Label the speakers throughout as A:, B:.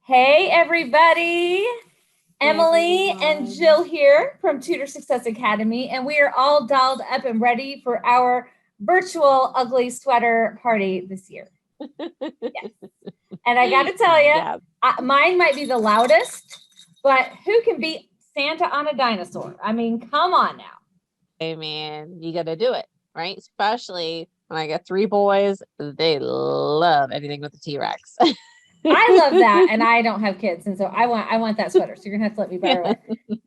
A: Hey, everybody.
B: Hey
A: Emily and
B: everyone.
A: Jill here from Tutor Success Academy, and we are all dolled up and ready for our virtual ugly sweater party this year. Yes. And I got to tell you,
B: Yeah.
A: mine might be the loudest, but who can beat Santa on a dinosaur? I mean, come on now.
B: I mean, you got to do it, right? Especially when I got three boys, they love anything with the T-Rex.
A: I love that, and I don't have kids, and so I want that sweater. So you're gonna have to let me borrow it.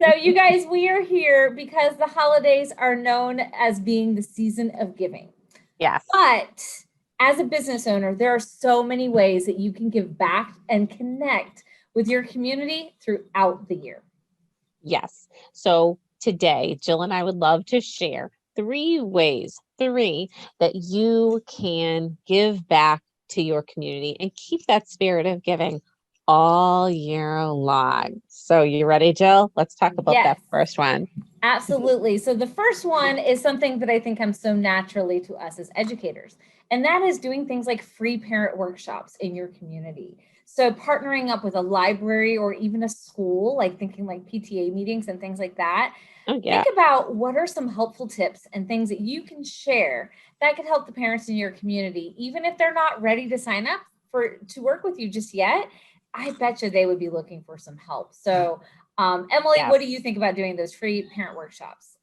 A: So you guys, we are here because the holidays are known as being the season of giving.
B: Yes.
A: But as a business owner, there are so many ways that you can give back and connect with your community throughout the year.
B: Yes. So today, Jill and I would love to share three that you can give back to your community and keep that spirit of giving all year long. So you ready, Jill? Let's talk about
A: Yes,
B: that first one.
A: absolutely. So the first one is something that I think comes so naturally to us as educators, and that is doing things like free parent workshops in your community. So partnering up with a library or even a school, like thinking like PTA meetings and things like that.
B: Oh,
A: Think
B: yeah.
A: about what are some helpful tips and things that you can share that could help the parents in your community, even if they're not ready to sign up for to work with you just yet. I bet you they would be looking for some help. So, Emily, what do you
B: Yes.
A: think about doing those free parent workshops?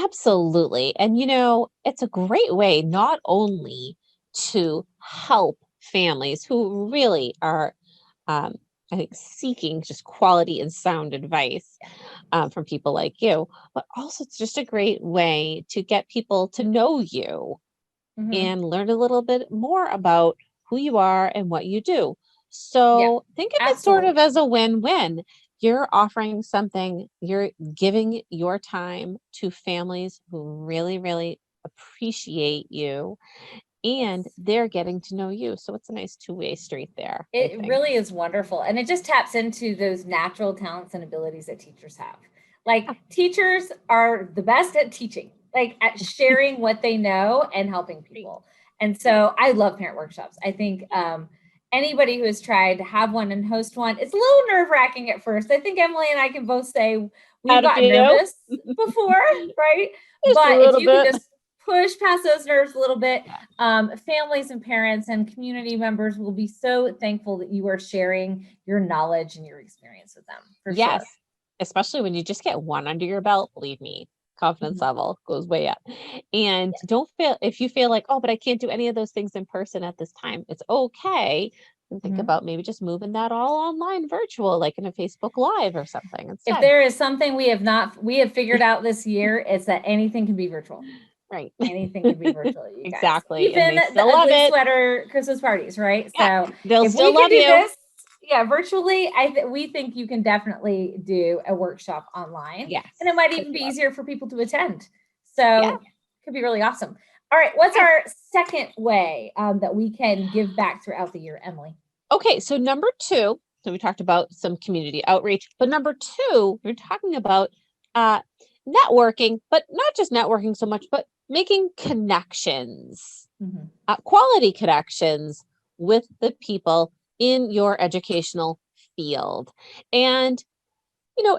B: Absolutely. And it's a great way not only to help families who really are, um, I think, seeking just quality and sound advice from people like you, but also it's just a great way to get people to know you
A: Mm-hmm.
B: and learn a little bit more about who you are and what you do.
A: Yeah,
B: So think of it sort of
A: absolutely.
B: as a win-win. You're offering something, you're giving your time to families who really, really appreciate you, and
A: Yes.
B: they're getting to know you. So it's a nice two-way street there, I
A: It
B: think.
A: really is wonderful. And it just taps into those natural talents and abilities that teachers have. Like,
B: Yeah.
A: teachers are the best at teaching, like at sharing what they know and helping
B: Great.
A: people. And so I love parent workshops. I think anybody who has tried to have one and host one, it's a little nerve wracking at first. I think Emily and I can both say we've
B: How to
A: gotten
B: feel?
A: nervous before, right?
B: Just a
A: But if
B: little
A: you can
B: bit.
A: just push past those nerves a little bit,
B: Yeah.
A: families and parents and community members will be so thankful that you are sharing your knowledge and your experience with them, for sure.
B: Yes, especially when you just get one under your belt, believe me, confidence
A: Mhm.
B: level goes way up. And don't feel if you feel like, oh, but I can't do any of those things in person at this time, it's okay. And think
A: Mhm.
B: about maybe just moving that all online virtual, like in a Facebook Live or something
A: If
B: instead.
A: there is something we have figured out this year, it's that anything can be virtual.
B: Right.
A: Anything can be virtual, you guys.
B: Exactly. And
A: Even
B: they
A: the
B: still love
A: ugly
B: it.
A: sweater Christmas parties, right?
B: Yeah.
A: So
B: They'll
A: if
B: still
A: we can
B: love
A: do
B: you.
A: this, yeah, virtually, we think you can definitely do a workshop online, and it
B: Yes.
A: might
B: For
A: even be
B: sure.
A: easier for people to attend.
B: Yeah.
A: So it could be really awesome. All right, what's
B: Okay.
A: our second way that we can give back throughout the year, Emily?
B: Okay, so number two, so we talked about some community outreach, but number two, we're talking about uh, networking, but not just networking so much, but making connections,
A: Mhm.
B: quality connections with the people in your educational field. And,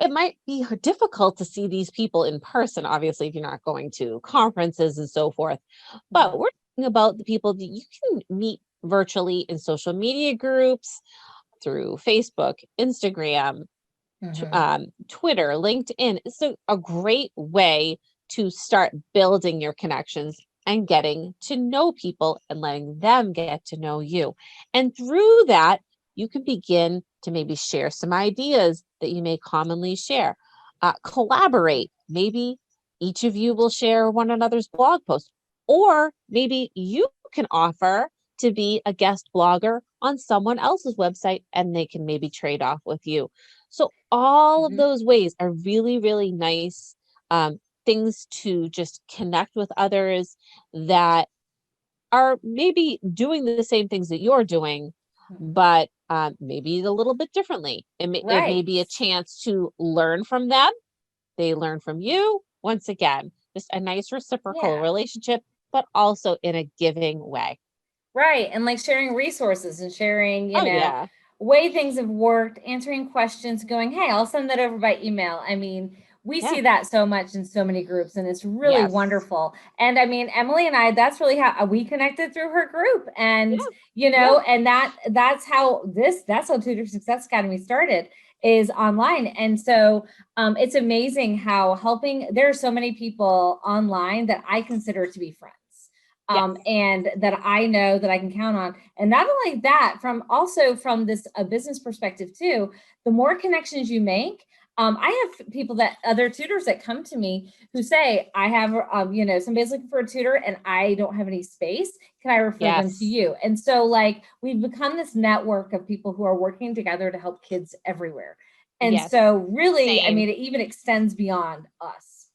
B: it might be difficult to see these people in person, obviously, if you're not going to conferences and so forth,
A: Mhm.
B: but we're talking about the people that you can meet virtually in social media groups through Facebook, Instagram,
A: Mhm.
B: Twitter, LinkedIn. It's a great way to start building your connections and getting to know people and letting them get to know you. And through that, you can begin to maybe share some ideas that you may commonly share. Collaborate. Maybe each of you will share one another's blog post, or maybe you can offer to be a guest blogger on someone else's website and they can maybe trade off with you. So all of
A: Mhm.
B: those ways are really, really nice things to just connect with others that are maybe doing the same things that you're doing,
A: Mhm.
B: but maybe a little bit differently. It may
A: Right.
B: be a chance to learn from them. They learn from you. Once again, just a nice reciprocal
A: Yeah.
B: relationship, but also in a giving way.
A: Right. And like sharing resources and sharing,
B: Oh, yeah.
A: way things have worked, answering questions, going, hey, I'll send that over by email. I mean, we
B: Yeah.
A: see that so much in so many groups, and it's really
B: Yes.
A: wonderful. And I mean, Emily and I, that's really how we connected through her group. And,
B: Yeah.
A: you
B: Yeah.
A: know, and that's how Tutor Success Academy started, is online. And so it's amazing how there are so many people online that I consider to be friends.
B: Yes.
A: And that I know that I can count on. And not only that, from this a business perspective too, the more connections you make, I have other tutors that come to me who say, I have, somebody's looking for a tutor and I don't have any space. Can I refer them to
B: Yes.
A: you? And so, like, we've become this network of people who are working together to help kids everywhere. And
B: Yes.
A: so, really, I
B: Same.
A: mean, it even extends beyond us.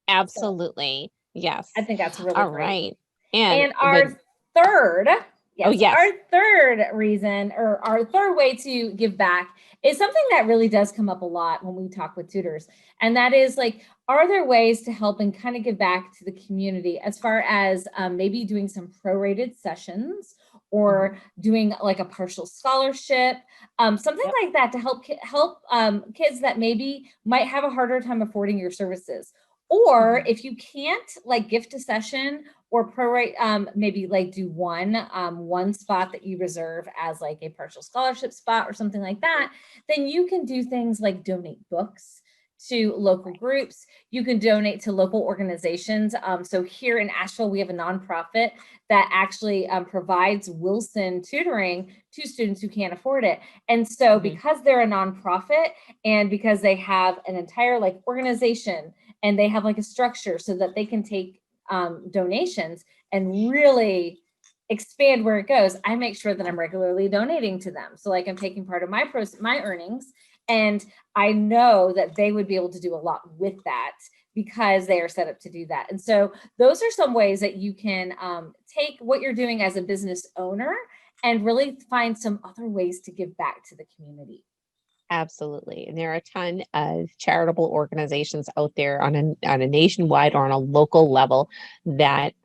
A: So,
B: Absolutely.
A: I
B: Yes.
A: think that's really
B: All
A: great.
B: right. And
A: And
B: the
A: third,
B: oh
A: our
B: yes.
A: third reason, or our third way to give back, is something that really does come up a lot when we talk with tutors. And that is, like, are there ways to help and kind of give back to the community, as far as maybe doing some prorated sessions,
B: Mhm.
A: or doing like a partial scholarship, something
B: Yep.
A: like that, to help kids that maybe might have a harder time affording your services. Or
B: Mhm.
A: if you can't, like, gift a session or prorate, maybe like do one spot that you reserve as like a partial scholarship spot or something like that, then you can do things like donate books to local groups. You can donate to local organizations. So here in Asheville, we have a nonprofit that actually provides Wilson tutoring to students who can't afford it. And so,
B: Mhm.
A: because they're a nonprofit, and because they have an entire, like, organization, and they have like a structure so that they can take donations and really expand where it goes, I make sure that I'm regularly donating to them. So, like, I'm taking part of my earnings, and I know that they would be able to do a lot with that because they are set up to do that. And so, those are some ways that you can take what you're doing as a business owner and really find some other ways to give back to the community.
B: Absolutely. And there are a ton of charitable organizations out there on a nationwide or on a local level that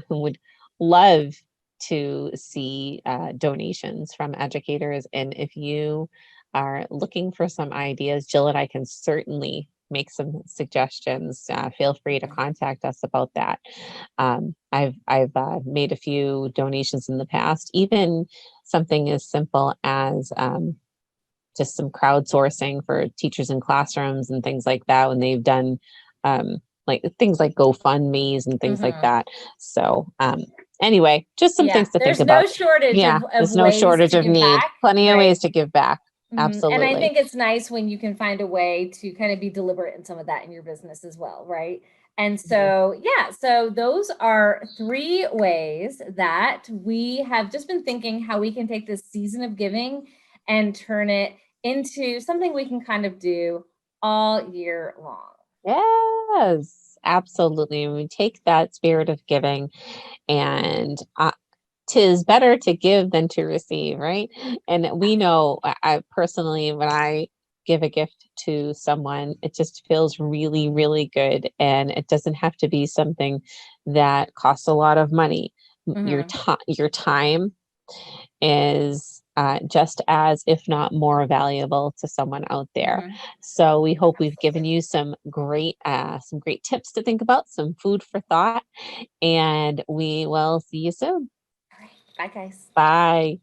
B: would love to see donations from educators. And if you are looking for some ideas, Jill and I can certainly make some suggestions. Feel free to contact us about that. I've made a few donations in the past, even something as simple as just some crowdsourcing for teachers in classrooms and things like that when they've done like things like GoFundMe's and things like
A: Mm-hmm.
B: that. So anyway, just some
A: Yeah,
B: things to think
A: there's no
B: about.
A: shortage
B: Yeah,
A: of
B: there's no
A: ways
B: shortage
A: to
B: of
A: give
B: need.
A: back,
B: Plenty of ways
A: right?
B: to give back.
A: And I
B: Absolutely.
A: think it's nice when you can find a way to kind of be deliberate in some of that in your business as well, right? And
B: Mhm.
A: so, yeah, so those are three ways that we have just been thinking how we can take this season of giving and turn it into something we can kind of do all year long.
B: Yes, absolutely. We take that spirit of giving and 'tis better to give than to receive, right? And we know, I personally, when I give a gift to someone, it just feels really, really good. And it doesn't have to be something that costs a lot of money.
A: Mm-hmm.
B: Your time is just as, if not more, valuable to someone out there.
A: Mm-hmm.
B: So we hope we've given
A: Absolutely.
B: you some great tips to think about, some food for thought, and we will see you soon.
A: All right. Bye, guys.
B: Bye.